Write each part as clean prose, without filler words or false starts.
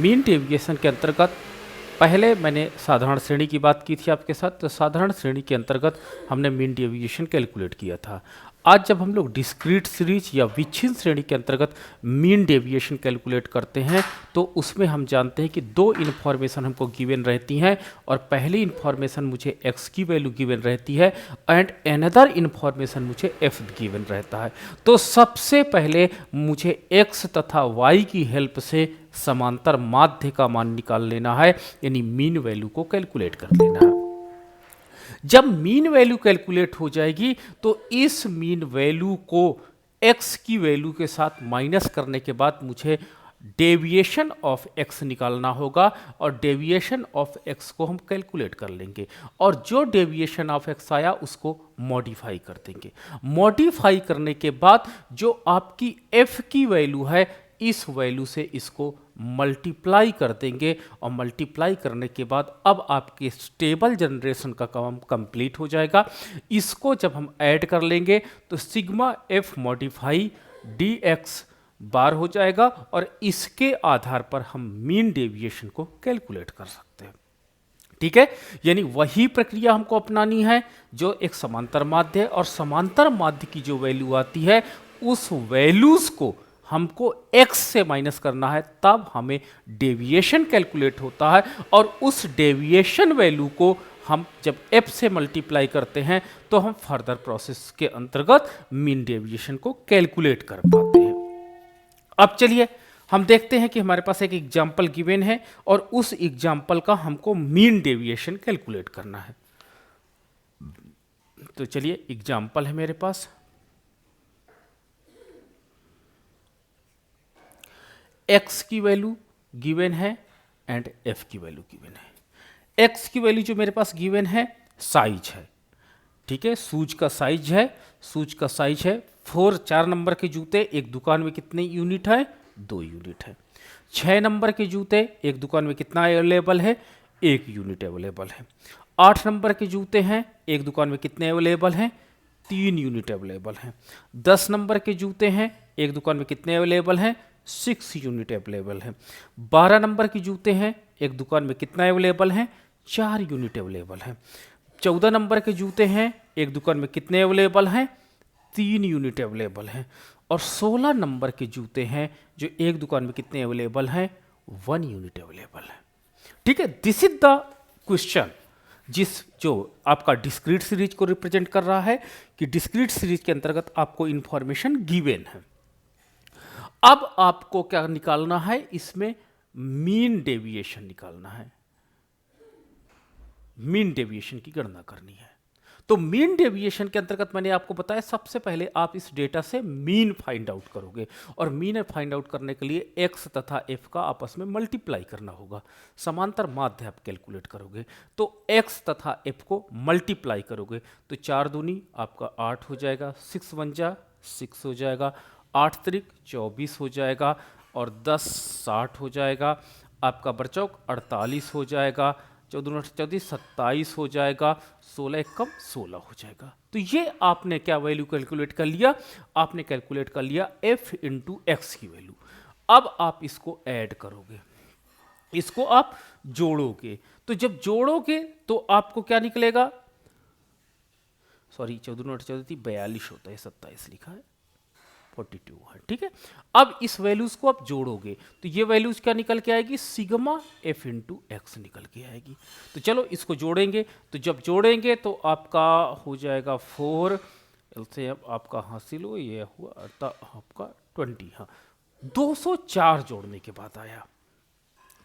Mean deviation के अंतर्गत पहले मैंने साधारण श्रेणी की बात की थी आपके साथ, तो साधारण श्रेणी के अंतर्गत हमने मीन डेविएशन कैलकुलेट किया था। आज जब हम लोग डिस्क्रीट सीरीज या विच्छिन्न श्रेणी के अंतर्गत मीन डेविएशन कैलकुलेट करते हैं तो उसमें हम जानते हैं कि दो इन्फॉर्मेशन हमको गिवन रहती हैं, और पहली इन्फॉर्मेशन मुझे x की वैल्यू गिवन रहती है एंड अनदर इन्फॉर्मेशन मुझे f गिवन रहता है। तो सबसे पहले मुझे x तथा y की हेल्प से समांतर माध्य का मान निकाल लेना है, यानी मीन वैल्यू को कैलकुलेट कर लेना है। जब मीन वैल्यू कैलकुलेट हो जाएगी तो इस मीन वैल्यू को x की वैल्यू के साथ माइनस करने के बाद मुझे डेविएशन ऑफ x निकालना होगा, और डेविएशन ऑफ x को हम कैलकुलेट कर लेंगे, और जो डेविएशन ऑफ x आया उसको मॉडिफाई कर देंगे। मॉडिफाई करने के बाद जो आपकी f की वैल्यू है इस वैल्यू से इसको मल्टीप्लाई कर देंगे, और मल्टीप्लाई करने के बाद अब आपके स्टेबल जनरेशन का काम कंप्लीट हो जाएगा। इसको जब हम ऐड कर लेंगे तो sigma F modify D X bar हो जाएगा, और इसके आधार पर हम मीन डेविएशन को कैलकुलेट कर सकते हैं। ठीक है, यानी वही प्रक्रिया हमको अपनानी है जो एक समांतर माध्य है, और समांतर माध्य की जो वैल्यू आती है उस वैल्यूज को हमको x से माइनस करना है, तब हमें डेविएशन कैलकुलेट होता है, और उस डेविएशन वैल्यू को हम जब f से मल्टीप्लाई करते हैं तो हम फर्दर प्रोसेस के अंतर्गत मीन डेविएशन को कैलकुलेट कर पाते हैं। अब चलिए हम देखते हैं कि हमारे पास एक एग्जाम्पल गिवन है और उस एग्जाम्पल का हमको मीन डेविएशन कैलकुलेट करना है। तो चलिए एग्जाम्पल है मेरे पास, x की वैल्यू गिवन है एंड f की वैल्यू गिवन है। x की वैल्यू जो मेरे पास गिवन है साइज है, ठीक है, शूज का साइज है, शूज का साइज है 4 नंबर के जूते एक दुकान में कितने यूनिट है, 2 यूनिट है। 6 नंबर के जूते एक दुकान में कितना अवेलेबल है, 1 यूनिट अवेलेबल है। 8 नंबर के जूते हैं एक दुकान में कितने अवेलेबल हैं, 3 यूनिट अवेलेबल हैं। 10 नंबर के जूते हैं एक दुकान में कितने अवेलेबल हैं, 6 यूनिट अवेलेबल है। 12 नंबर के जूते हैं एक दुकान में कितना अवेलेबल हैं, 4 यूनिट अवेलेबल है। 14 नंबर के जूते हैं एक दुकान में कितने अवेलेबल हैं, 3 यूनिट अवेलेबल हैं। और 16 नंबर के जूते हैं जो एक दुकान में कितने अवेलेबल हैं, 1 यूनिट अवेलेबल है। ठीक है, दिस इज द क्वेश्चन जो आपका डिस्क्रीट सीरीज को रिप्रेजेंट कर रहा है कि डिस्क्रीट सीरीज के अंतर्गत आपको इंफॉर्मेशन गिवन है। अब आपको क्या निकालना है, इसमें मीन डेविएशन निकालना है, मीन डेविएशन की गणना करनी है। तो मीन डेविएशन के अंतर्गत मैंने आपको बताया सबसे पहले आप इस डेटा से मीन फाइंड आउट करोगे, और मीन फाइंड आउट करने के लिए x तथा f का आपस में मल्टीप्लाई करना होगा। समांतर माध्य आप कैलकुलेट करोगे तो x तथा f को मल्टीप्लाई करोगे तो 4 दूनी आपका 8 हो जाएगा, 6 1 जा 6 हो जाएगा, 8 त्रिक 24 हो जाएगा, और 10 60 हो जाएगा, आपका बरचौक 48 हो जाएगा, 14 14 27 हो जाएगा, 16 कम 16 हो जाएगा। तो ये आपने क्या वैल्यू कैलकुलेट कर लिया, आपने कैलकुलेट कर लिया f इंटू एक्स की वैल्यू। अब आप इसको ऐड करोगे, इसको आप जोड़ोगे, तो जब जोड़ोगे तो आपको क्या निकलेगा, सॉरी 14 14 42 होता है, 27 लिखा है, 42 है। ठीक है, अब इस वैल्यूज को आप जोड़ोगे तो ये वैल्यूज क्या निकल के आएगी, सिग्मा f इंटू एक्स निकल के आएगी। तो चलो इसको जोड़ेंगे, तो जब जोड़ेंगे तो आपका हो जाएगा 4 से अब आपका हासिल हो, ये हुआ आपका 20, हाँ 204 जोड़ने के बाद आया,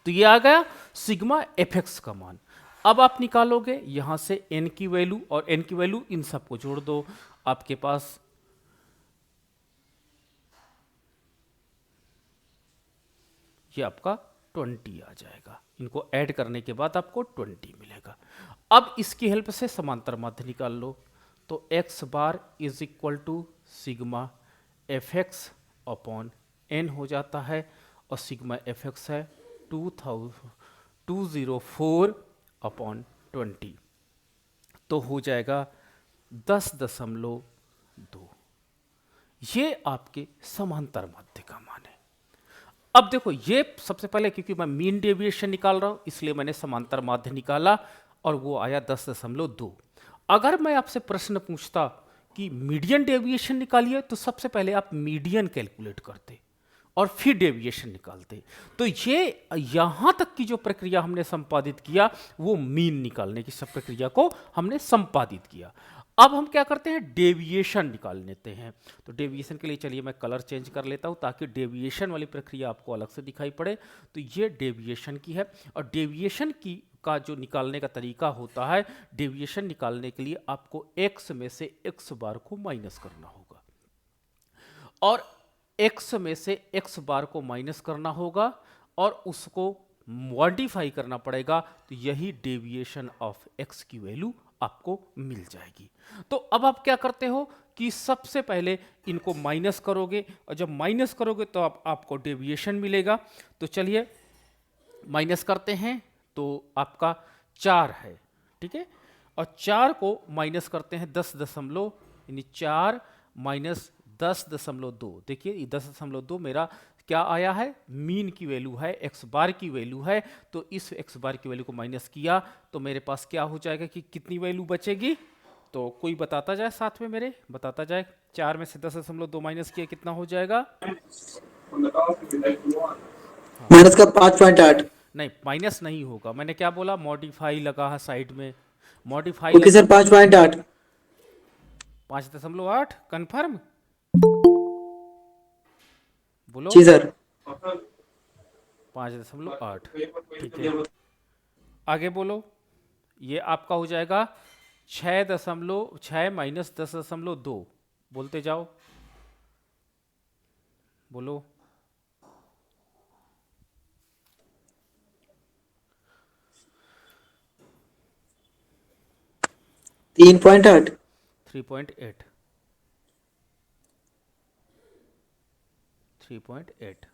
तो ये आ गया सिग्मा एफ एक्स का मान। अब आप निकालोगे यहां से n की वैल्यू, और n की वैल्यू इन सबको जोड़ दो, आपके पास ये आपका 20 आ जाएगा। इनको ऐड करने के बाद आपको 20 मिलेगा। अब इसकी हेल्प से समांतर माध्य निकाल लो, तो x bar is equal to sigma f x upon n हो जाता है, और सिग्मा एफ एक्स है 204 अपॉन 20, तो हो जाएगा 10.2। ये आपके समांतर माध्य का मान है। अब देखो ये सबसे पहले, क्योंकि मैं मीन डेविएशन निकाल रहा हूं इसलिए मैंने समांतर माध्य निकाला और वो आया 10.2। अगर मैं आपसे प्रश्न पूछता कि मीडियन डेविएशन निकालिए, तो सबसे पहले आप मीडियन कैलकुलेट करते और फिर डेविएशन निकालते। तो ये यहां तक की जो प्रक्रिया हमने संपादित किया वो मीन निकालने की सब प्रक्रिया को हमने संपादित किया। अब हम क्या करते हैं, डेविएशन निकाल लेते हैं। तो डेविएशन के लिए चलिए मैं कलर चेंज कर लेता हूं ताकि डेविएशन वाली प्रक्रिया आपको अलग से दिखाई पड़े। तो ये डेविएशन की है, और डेविएशन की का जो निकालने का तरीका होता है, डेविएशन निकालने के लिए आपको x में से x बार को माइनस करना होगा, और x में से x बार को माइनस करना होगा और उसको मॉडिफाई करना पड़ेगा। तो यही डेविएशन ऑफ x की वैल्यू आपको मिल जाएगी। तो अब आप क्या करते हो कि सबसे पहले इनको माइनस करोगे, और जब माइनस करोगे तो आपको डेविएशन मिलेगा। तो चलिए माइनस करते हैं, तो आपका 4 है, ठीक है, और 4 को माइनस करते हैं 10 दशमलव, यानी 4 माइनस 10.2। देखिए ये 10.2 मेरा क्या आया है, मीन की वैल्यू है, x बार की वैल्यू है। तो इस x बार की वैल्यू को माइनस किया तो मेरे पास क्या हो जाएगा कि कितनी वैल्यू बचेगी। तो कोई बताता जाए, साथ में मेरे बताता जाए, 4 में से 10.2 माइनस किया कितना हो जाएगा। हाँ, माइनस का 5.8। नहीं माइनस नहीं होगा, मैंने क्या बोला, मॉडिफाई लगा है साइड में, मॉडिफाई ओके लगा। सर 5.8। 5.8 कंफर्म, बोलो। जी सर। 5.8, ठीक है, आगे बोलो। ये आपका हो जाएगा 6 माइनस 10.2, बोलते जाओ, बोलो। 3.8। 3.8, 3.8।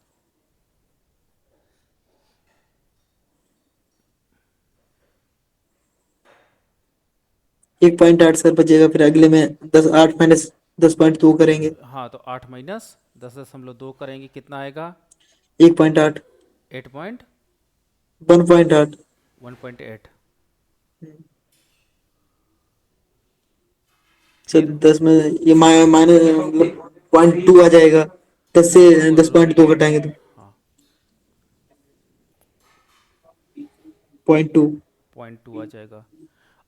1.8 सर बचेगा, फिर अगले में 8 माइनस 10.2 करेंगे। हाँ, तो 8 माइनस 10.2 करेंगे, कितना आएगा, 1.8। 1.8। 1.8। सर फिर 10 में ये माइनस मतलब 0.2 आ जाएगा। 10 से 10.2 घटाएंगे तो हाँ, 0.2। 0.2 आ जाएगा।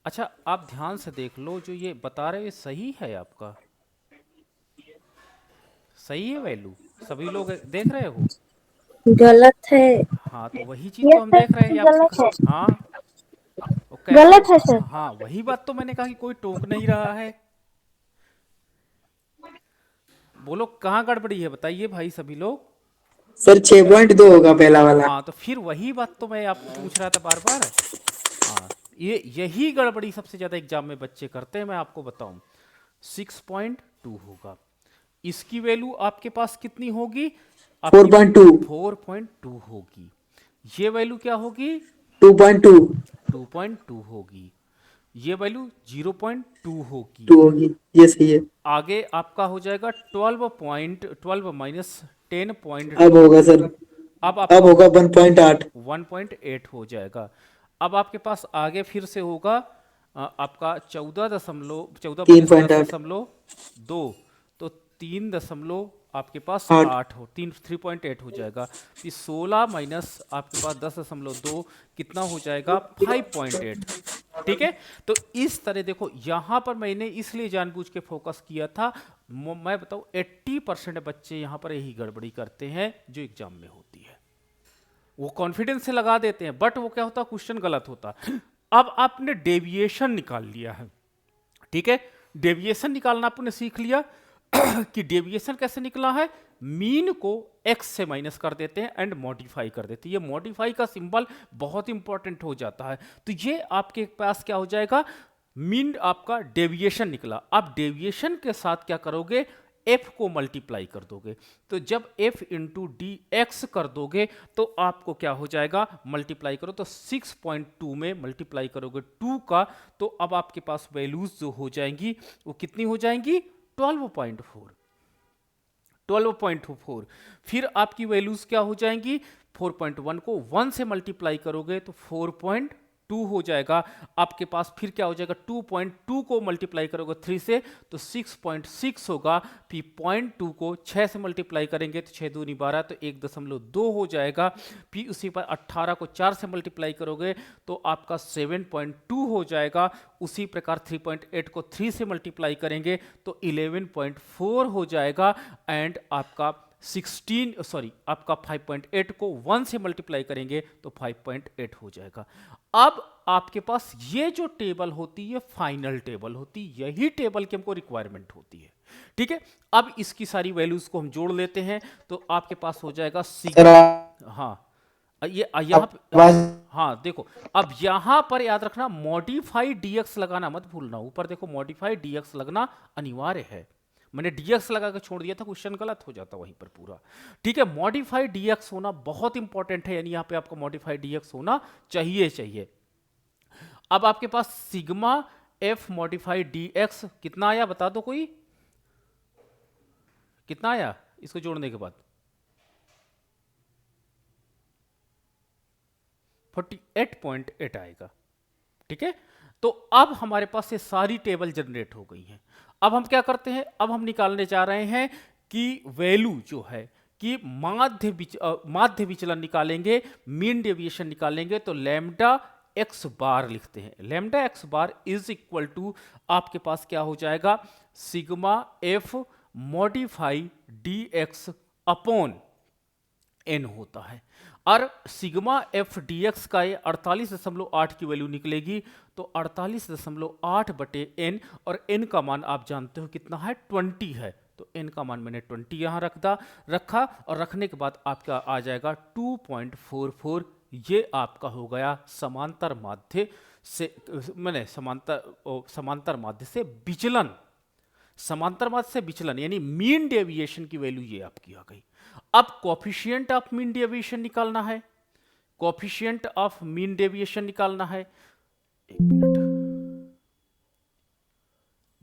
अच्छा आप ध्यान से देख लो, जो ये बता रहे हो ये सही है आपका, सही है वैल्यू, सभी लोग देख रहे हो। गलत है। हाँ, तो वही चीज़ ये तो हम देख रहे हैं, सर ये आप गलत सिखा। है। हाँ, वो कैसे। गलत है सर। हाँ, वही बात तो मैंने कहा कि कोई टोक नहीं रहा है। बोलो कहाँ गड़बड़ी है, बताइए भाई सभी लोग। सर 6.2 होगा पहला वाला। हाँ, तो फिर वही बात तो मैं आपको पूछ रहा था बार बार। हाँ, ये यही गड़बड़ी सबसे ज़्यादा एग्जाम में बच्चे करते हैं, मैं आपको बताऊं। 6.2 होगा, इसकी वैल्यू आपके पास कितनी होगी, आपकी 4.2। 4.2 होगी। ये वैल्यू क्या होगी, 2.2। 2.2 होगी। ये वैल्यू 0.2 होगी। 2 होगी, ये सही है। आगे आपका हो जाएगा 12 माइनस अब 10.2। होगा सर, अब अब आपका होगा 1.8। 1.8 हो जाएगा। अब आपके पास आगे फिर से होगा आपका 14 माइनस 3.8। 10.2, तो 3 आपके पास 8। 8 हो, 3.8 हो जाएगा। फिर 16 माइनस आपके पास 10.2 कितना हो जाएगा, 5.8। ठीक है, तो इस तरह देखो यहां पर मैंने इसलिए जानबूझ के फोकस किया था। मैं बताऊं 80% बच्चे यहां पर यही गड़बड़ी करते हैं जो एग्जाम में होती है। वो कॉन्फिडेंस से लगा देते हैं, बट वो क्या होता है, क्वेश्चन गलत होता है। अब आपने डेविएशन निकाल लिया है, ठीक है, डेविएशन निकालना आपने सीख लिया कि डेविएशन कैसे निकला है, मीन को x से माइनस कर देते हैं एंड मॉडिफाई कर देते हैं। ये मॉडिफाई का सिंबल बहुत इंपॉर्टेंट हो जाता है। तो ये आपके पास क्या हो जाएगा, मीन आपका डेविएशन निकला। अब डेविएशन के साथ क्या करोगे, f को मल्टीप्लाई कर दोगे। तो जब f इंटू डी एक्स कर दोगे तो आपको क्या हो जाएगा, मल्टीप्लाई करो तो 6.2 में मल्टीप्लाई करोगे 2 का, तो अब आपके पास वैल्यूज जो हो जाएंगी वो कितनी हो जाएंगी, 12.4। 12.4। फिर आपकी वैल्यूज क्या हो जाएंगी, 4.1 को 1 से मल्टीप्लाई करोगे तो 4.2 हो जाएगा आपके पास। फिर क्या हो जाएगा, 2.2 को मल्टीप्लाई करोगे 3 से तो 6.6 होगा। फिर 0.2 को 6 से मल्टीप्लाई करेंगे तो 6 दूनी 12 तो 1.2 हो जाएगा। फिर उसी पर 18 को 4 से मल्टीप्लाई करोगे तो आपका 7.2 हो जाएगा। उसी प्रकार 3.8 को 3 से मल्टीप्लाई करेंगे तो 11.4 हो जाएगा। एंड आपका 5.8 को 1 से मल्टीप्लाई करेंगे तो 5.8 हो जाएगा। अब आपके पास ये जो टेबल होती है फाइनल टेबल होती है, यही टेबल की हमको रिक्वायरमेंट होती है। ठीक है, अब इसकी सारी वैल्यूज को हम जोड़ लेते हैं तो आपके पास हो जाएगा हाँ ये यहाँ हाँ देखो, अब यहां पर याद रखना मॉडिफाई dx लगाना मत भूलना। ऊपर देखो मॉडिफाई dx लगना अनिवार्य है। मैंने dx लगा के छोड़ दिया था, क्वेश्चन गलत हो जाता वहीं पर पूरा। ठीक है, मॉडिफाई dx होना बहुत इंपॉर्टेंट है, यानी यहां पे आपको मॉडिफाई dx होना चाहिए। अब आपके पास सिग्मा f मॉडिफाई dx कितना आया, बता दो कोई, कितना आया इसको जोड़ने के बाद? 48.8 आएगा। ठीक है, तो अब हमारे पास ये सारी टेबल जनरेट हो गई हैं। अब हम क्या करते हैं, अब हम निकालने जा रहे हैं कि वैल्यू जो है कि माध्य विचलन निकालेंगे, मीन डेविएशन निकालेंगे। तो लैम्डा एक्स बार लिखते हैं। Lambda x bar is equal to आपके पास क्या हो जाएगा, sigma F modify D x upon n होता है। और सिग्मा एफ डी एक्स का ये 48.8 की वैल्यू निकलेगी तो 48.8 बटे एन, और एन का मान आप जानते हो कितना है, 20 है। तो एन का मान मैंने 20 यहाँ रखा और रखने के बाद आपका आ जाएगा 2.44। ये आपका हो गया समांतर माध्य से, मैंने समांतर माध्य से विचलन, समांतर माध्य से विचलन यानी मीन डेविएशन की वैल्यू ये आपकी आ गई। अब कोएफिशिएंट ऑफ मीन डेविएशन निकालना है, कोएफिशिएंट ऑफ मीन डेविएशन निकालना है। एक minute,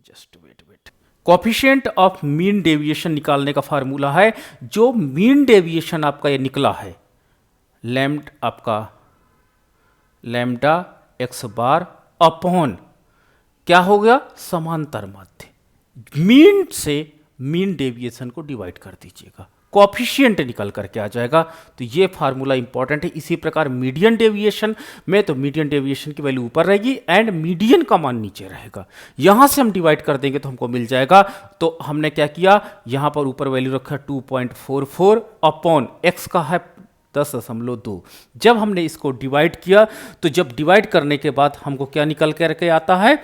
just wait. Coefficient of mean deviation निकालने का फार्मूला है, जो मीन डेविएशन आपका ये निकला है, लैम्डा एक्स बार अपॉन क्या हो गया, समांतर माध्य। मीन से मीन डेविएशन को डिवाइड कर दीजिएगा, कोएफिशिएंट निकल करके आ जाएगा। तो ये फार्मूला इंपॉर्टेंट है। इसी प्रकार मीडियन डेविएशन में तो मीडियन डेविएशन की वैल्यू ऊपर रहेगी एंड मीडियन का मान नीचे रहेगा। यहां से हम डिवाइड कर देंगे तो हमको मिल जाएगा। तो हमने क्या किया, यहां पर ऊपर वैल्यू रखा 2.44 अपॉन एक्स का है 10.2। जब हमने इसको डिवाइड किया तो जब डिवाइड करने के बाद हमको क्या निकल करके आता है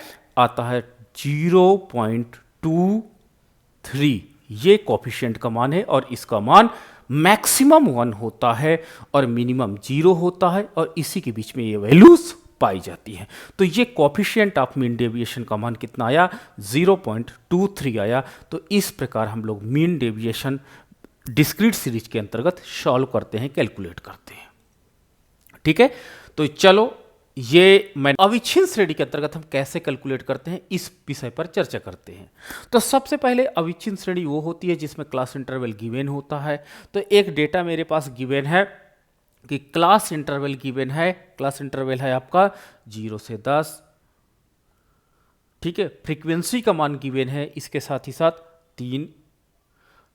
0.23। ये कोएफिशिएंट का मान है और इसका मान मैक्सिमम 1 होता है और मिनिमम 0 होता है, और इसी के बीच में ये वैल्यूज पाई जाती हैं। तो ये कोएफिशिएंट ऑफ मीन डेविएशन का मान कितना आया, 0.23 आया। तो इस प्रकार हम लोग मीन डेविएशन डिस्क्रीट सीरीज के अंतर्गत सॉल्व करते हैं, कैलकुलेट करते हैं। ठीक है, तो चलो ये मैं अविच्छिन्न श्रेणी के अंतर्गत हम कैसे कैलकुलेट करते हैं इस विषय पर चर्चा करते हैं। तो सबसे पहले अविच्छिन्न श्रेणी वो होती है जिसमें क्लास इंटरवल गिवन होता है। तो एक डेटा मेरे पास गिवन है कि क्लास इंटरवल गिवन है, क्लास इंटरवल है आपका 0 से 10। ठीक है, फ्रीक्वेंसी का मान गिवन है इसके साथ ही साथ 3,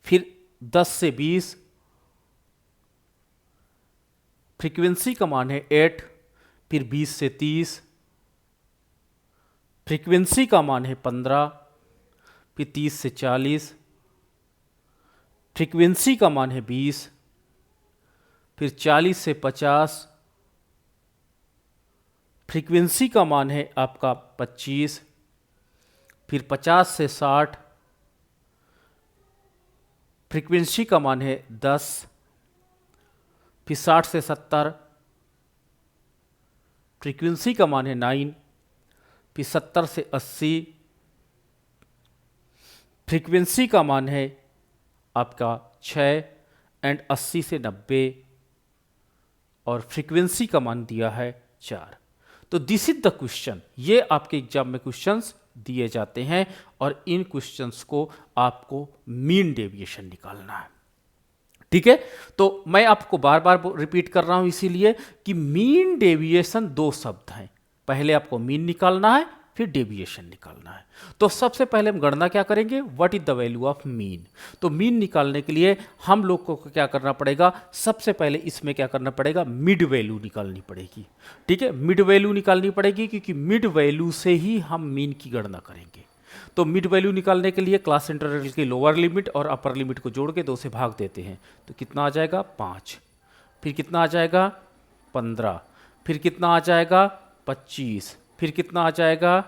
फिर 10 से 20, फ्रीक्वेंसी का मान है 8, फिर 20 से 30, फ्रीक्वेंसी का मान है 15, फिर 30 से 40, फ्रीक्वेंसी का मान है 20, फिर 40 से 50, फ्रीक्वेंसी का मान है आपका 25, फिर 50 से 60, फ्रीक्वेंसी का मान है 10, फिर 60 से 70, फ्रीक्वेंसी का मान है 9, फिर 70 से 80, फ्रीक्वेंसी का मान है आपका 6 एंड 80 से 90, और फ्रीक्वेंसी का मान दिया है 4। तो दिस इज द क्वेश्चन, ये आपके एग्जाम में क्वेश्चंस दिए जाते हैं और इन क्वेश्चंस को आपको मीन डेविएशन निकालना है। ठीक है, तो मैं आपको बार बार रिपीट कर रहा हूं इसीलिए कि मीन डेविएशन दो शब्द हैं। पहले आपको मीन निकालना है, फिर डेविएशन निकालना है। तो सबसे पहले हम गणना क्या करेंगे, what is the value of mean. तो मीन निकालने के लिए हम लोग को क्या करना पड़ेगा, सबसे पहले इसमें क्या करना पड़ेगा, मिड वैल्यू निकालनी पड़ेगी। ठीक है, मिड वैल्यू निकालनी पड़ेगी क्योंकि मिड वैल्यू से ही हम मीन की गणना करेंगे। तो मिड वैल्यू निकालने के लिए क्लास इंटरवल की लोअर लिमिट और अपर लिमिट को जोड़ के 2 से भाग देते हैं। तो कितना आ जाएगा 5, फिर कितना आ जाएगा 15, फिर कितना आ जाएगा 25, फिर कितना आ जाएगा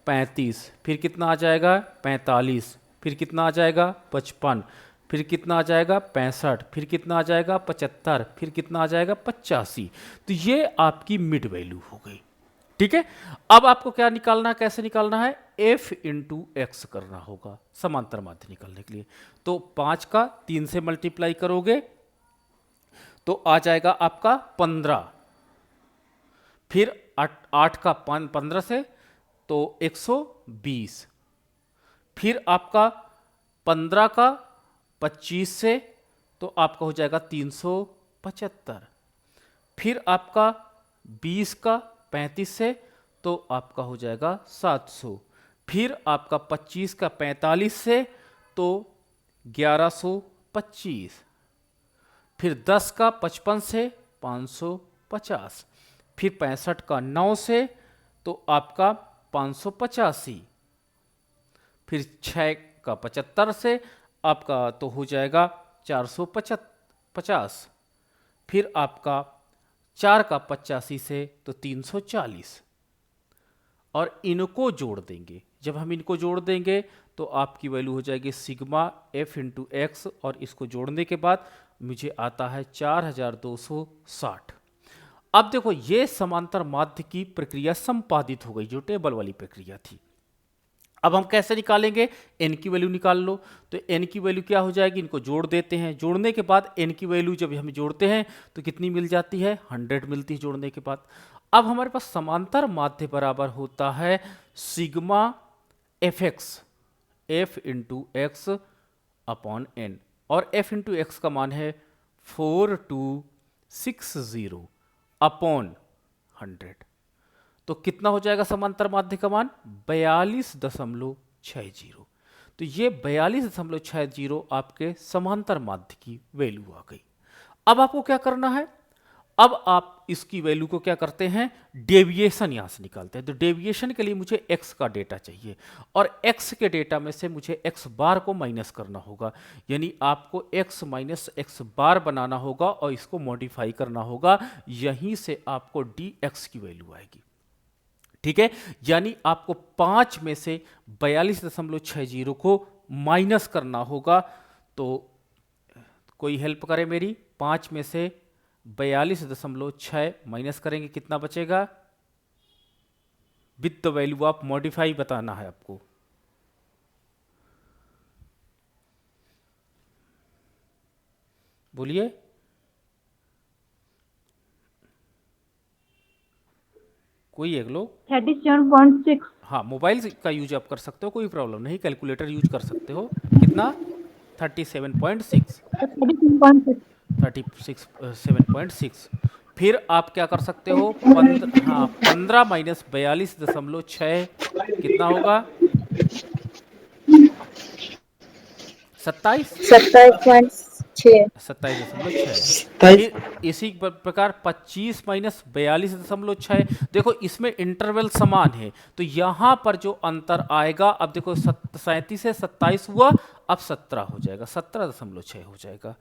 35, फिर कितना आ जाएगा 45, फिर कितना आ जाएगा 55, फिर कितना आ जाएगा 65, फिर कितना आ जाएगा 75, फिर कितना आ जाएगा 85। तो ये आपकी मिड वैल्यू हो गई। ठीक है, अब आपको क्या निकालना है, कैसे निकालना है, f इंटू एक्स करना होगा समांतर माध्य निकालने के लिए। तो 5 का 3 से मल्टीप्लाई करोगे तो आ जाएगा आपका 15, फिर 8 का 15 से तो 120, फिर आपका 15 का 25 से तो आपका हो जाएगा 375, फिर आपका 20 का 35 से तो आपका हो जाएगा 700, फिर आपका 25 का 45 से तो 1125, फिर 10 का 55 से 550, फिर 65 का 9 से तो आपका 585, फिर 6 का 75 से आपका तो हो जाएगा 450, फिर आपका 4 का 85 से तो 340, और इनको जोड़ देंगे। जब हम इनको जोड़ देंगे तो आपकी वैल्यू हो जाएगी सिग्मा f इंटू एक्स, और इसको जोड़ने के बाद मुझे आता है 4260। अब देखो ये समांतर माध्य की प्रक्रिया संपादित हो गई, जो टेबल वाली प्रक्रिया थी। अब हम कैसे निकालेंगे, n की वैल्यू निकाल लो। तो n की वैल्यू क्या हो जाएगी, इनको जोड़ देते हैं। जोड़ने के बाद n की वैल्यू जब हम जोड़ते हैं तो कितनी मिल जाती है, 100 मिलती है जोड़ने के बाद। अब हमारे पास समांतर माध्य बराबर होता है sigma f x, f into x upon n, और f इंटू एक्स का मान है 4260 अपॉन 100। तो कितना हो जाएगा समांतर माध्य का मान, 42.60। तो ये 42.60 आपके समांतर माध्य की वैल्यू आ गई। अब आपको क्या करना है, अब आप इसकी वैल्यू को क्या करते हैं, डेविएशन यहां से निकालते हैं। तो डेविएशन के लिए मुझे x का डेटा चाहिए, और x के डेटा में से मुझे x बार को माइनस करना होगा, यानी आपको x माइनस x बार बनाना होगा और इसको मॉडिफाई करना होगा। यहीं से आपको dx की वैल्यू आएगी। ठीक है, यानी आपको 5 में से 42.60 को माइनस करना होगा। तो कोई हेल्प करे मेरी, 5 में से 42.6 माइनस करेंगे, कितना बचेगा, with the value of modify बताना है आपको। बोलिए, कोई एक लोग, 37.6। हाँ मोबाइल का यूज आप कर सकते हो, कोई प्रॉब्लम नहीं, कैलकुलेटर यूज कर सकते हो। कितना, 37.6, 37.6। फिर आप क्या कर सकते हो, 15 माइनस 42.6 कितना होगा, 27, 27.6। फिर इसी प्रकार 25 माइनस 42.6, देखो इसमें इंटरवल समान है, तो यहां पर जो अंतर आएगा, अब देखो 37 से 27 हुआ, अब 17 हो जाएगा, 17.6 हो जाएगा।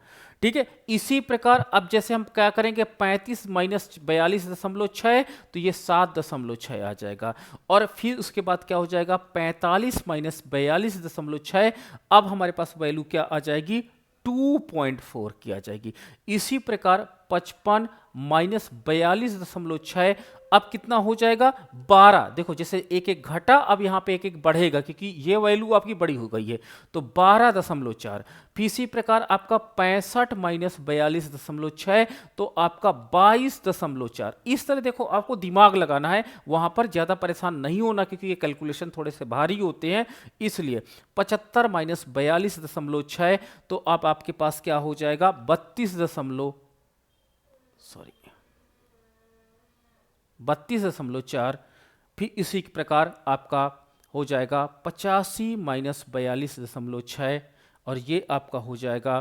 ठीक है, इसी प्रकार अब जैसे हम क्या करेंगे, 35 माइनस 42.6, तो ये 7.6 आ जाएगा, और फिर उसके बाद क्या हो जाएगा, 45 माइनस 42.6, अब हमारे पास वैल्यू क्या आ जाएगी, 2.4 की आ जाएगी। इसी प्रकार 55 माइनस 42.6, अब कितना हो जाएगा 12। देखो जैसे एक एक घटा, अब यहाँ पे एक एक बढ़ेगा क्योंकि ये वैल्यू आपकी बड़ी हो गई है, तो 12.4। फिर इसी प्रकार आपका 65 माइनस 42.6, तो आपका 22.4। इस तरह देखो आपको दिमाग लगाना है, वहाँ पर ज़्यादा परेशान नहीं होना क्योंकि ये कैलकुलेशन थोड़े से भारी होते हैं, इसलिए 75 माइनस 42.6, तो अब आपके पास क्या हो जाएगा 32.4। फिर इसी प्रकार आपका हो जाएगा 85 माइनस 42.6, और ये आपका हो जाएगा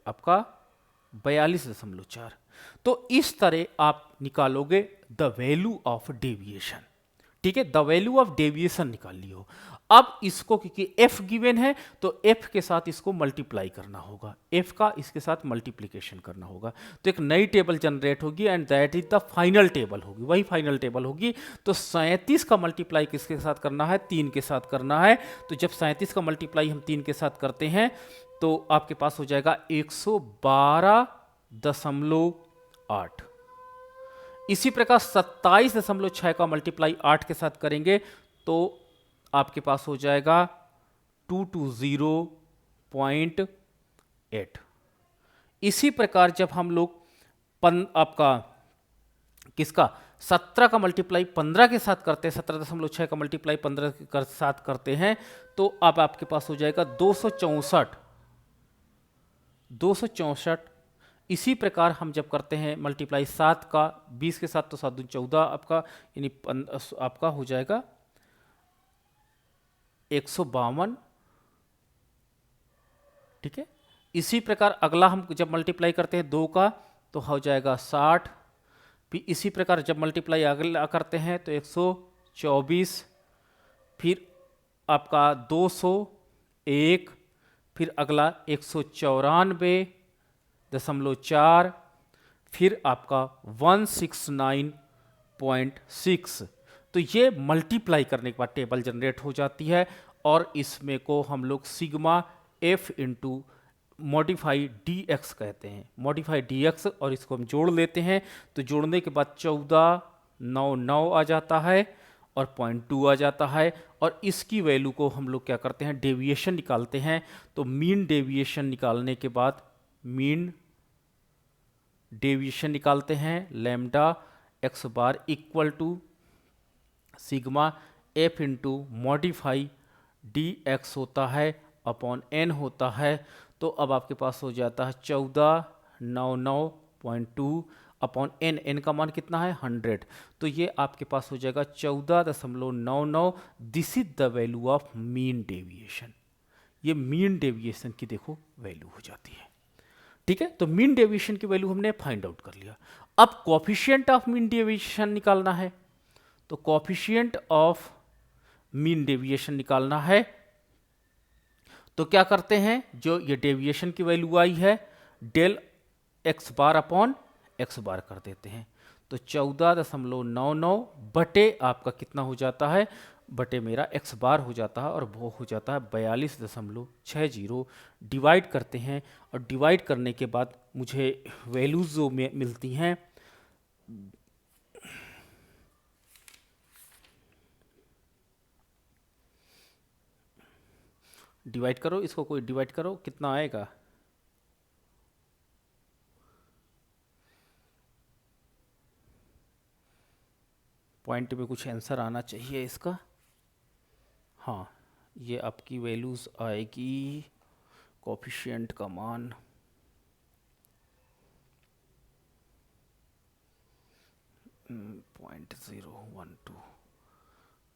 आपका 42.4। तो इस तरह आप निकालोगे द वैल्यू ऑफ डेविएशन। ठीक है, द वैल्यू ऑफ डेविएशन निकाल लियो। अब इसको क्योंकि f गिवन है तो f के साथ इसको मल्टीप्लाई करना होगा, f का इसके साथ मल्टीप्लिकेशन करना होगा, तो एक नई टेबल जनरेट होगी and that is the final table होगी, वही फाइनल टेबल होगी। तो 37 का मल्टीप्लाई किसके साथ करना है, 3 के साथ करना है। तो जब 37 का मल्टीप्लाई हम 3 के साथ करते हैं तो आपके पास हो जाएगा 112.8। इसी प्रकार 27.6 का मल्टीप्लाई 8 के साथ करेंगे तो आपके पास हो जाएगा 220.8। इसी प्रकार जब हम लोग आपका किसका 17 का मल्टीप्लाई 15 के साथ करते हैं, 17.6 का मल्टीप्लाई 15 के साथ करते हैं, तो अब आपके पास हो जाएगा 264। इसी प्रकार हम जब करते हैं मल्टीप्लाई 7 का 20 के साथ, तो 7 दूनी 14 आपका, यानी आपका हो जाएगा 152। ठीक है, इसी प्रकार अगला हम जब मल्टीप्लाई करते हैं 2 का तो हो जाएगा 60। फिर इसी प्रकार जब मल्टीप्लाई अगला करते हैं तो 124, फिर आपका 201, फिर अगला 194.4, फिर आपका 169.6। तो ये मल्टीप्लाई करने के बाद टेबल जनरेट हो जाती है, और इसमें को हम लोग sigma f into modify D x कहते हैं, मॉडिफाई डी एक्स, और इसको हम जोड़ लेते हैं। तो जोड़ने के बाद 1499 आ जाता है और 0.2 आ जाता है, और इसकी वैल्यू को हम लोग क्या करते हैं, डेविएशन निकालते हैं। तो मीन डेविएशन निकालने के बाद मीन डेविएशन निकालते हैं, lambda x bar equal to sigma f into modify D x होता है अपॉन एन होता है। तो अब आपके पास हो जाता है 1499.2 अपॉन एन, एन का मान कितना है 100, तो ये आपके पास हो जाएगा 14.99। This is the value of mean deviation. ये मीन डेविएशन की देखो वैल्यू हो जाती है। ठीक है, तो मीन डेविएशन की वैल्यू हमने फाइंड आउट कर लिया। अब कोएफिशिएंट ऑफ मीन डेविएशन निकालना है, तो कोएफिशिएंट ऑफ मीन डेविएशन निकालना है तो क्या करते हैं, जो ये डेविएशन की वैल्यू आई है del X bar upon X bar कर देते हैं। तो 14.99 बटे आपका कितना हो जाता है, बटे मेरा एक्स बार हो जाता है, और वो हो जाता है 42.60। डिवाइड करते हैं, और डिवाइड करने के बाद मुझे वैल्यूज जो मिलती हैं डिवाइड करो, इसको कोई डिवाइड करो, कितना आएगा, पॉइंट में कुछ आंसर आना चाहिए इसका। हाँ, ये आपकी वैल्यूज आएगी, कोएफिशिएंट का मान 0.012,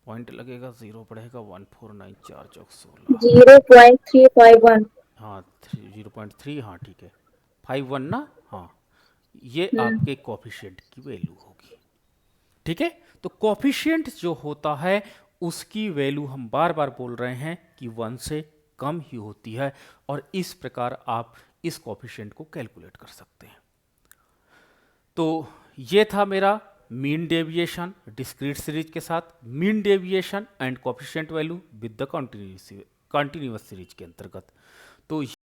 पॉइंट लगेगा 0 पड़ेगा 1494 चौक 16, 0.351। हाँ 0.3, हाँ ठीक है 51 ना, हाँ ये आपके कोएफिशिएंट की वैल्यू होगी। ठीक है, तो कोएफिशिएंट जो होता है उसकी वैल्यू हम बार बार बोल रहे हैं कि 1 से कम ही होती है, और इस प्रकार आप इस कोएफिशिएंट को कैलकुलेट कर सकते हैं। तो ये था मेरा मीन डेविएशन डिस्क्रीट सीरीज के साथ, mean deviation and coefficient value with the continuous series के अंतर्गत। तो